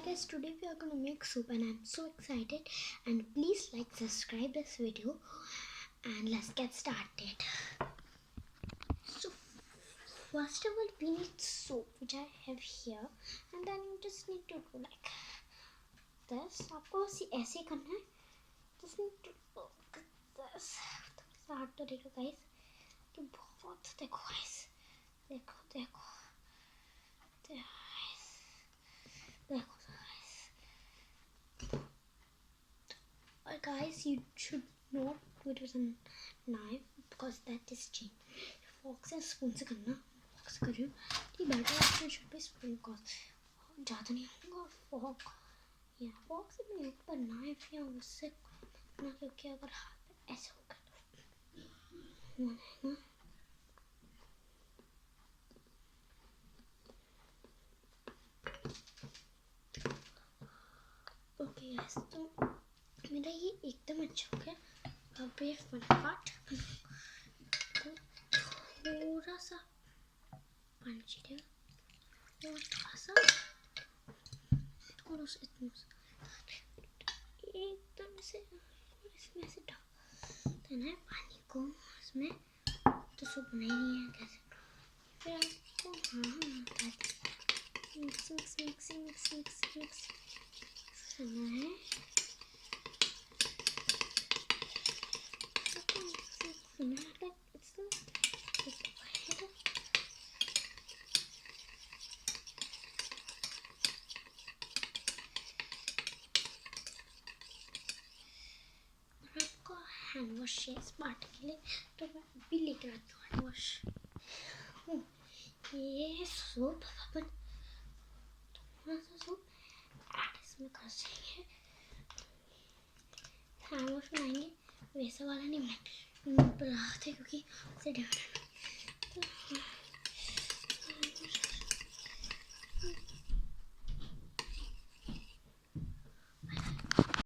guys, today we are going to make soup and I'm so excited, and please like, subscribe this video and let's get started. So first of all we need soap, which I have here, and then you just need to do like this. आपको ऐसे ही करना है. Just need to do this. Start करेगा guys कि बहुत देखो guys, देखो देखो देखो guys, you should not do it with a knife because that is cheap. Fork से spoon से करना, fork से कर रही हूँ. ये better option should be spoon because ज़्यादा नहीं होगा. Fork या fork से भी नहीं होगा, पर knife या उससे ना, क्योंकि अगर हाथ पे ऐसे होगा तो हो जाएगा. ओके गाइस, तो मेरा ये एकदम अच्छा हो गया. अब ये फटाफट थोड़ा सा पानी छिड़ेगा, थोड़ा सा एकदम से इसमें से देना है पानी को. इसमें तो सूप बना ही नहीं है कैसे. फिर आपको mix mix mix mix mix mix करना है. हैंड वॉश है स्मार्ट के लिए, तो मैं अभी लेकर आती हूँ हैंड वॉश. ये सूप अपन थोड़ा सा सूप ऐड इसमें कर देंगे. हैंड वॉश बनाएंगे वैसा वाला नहीं बनाते क्योंकि उससे डिफरेंट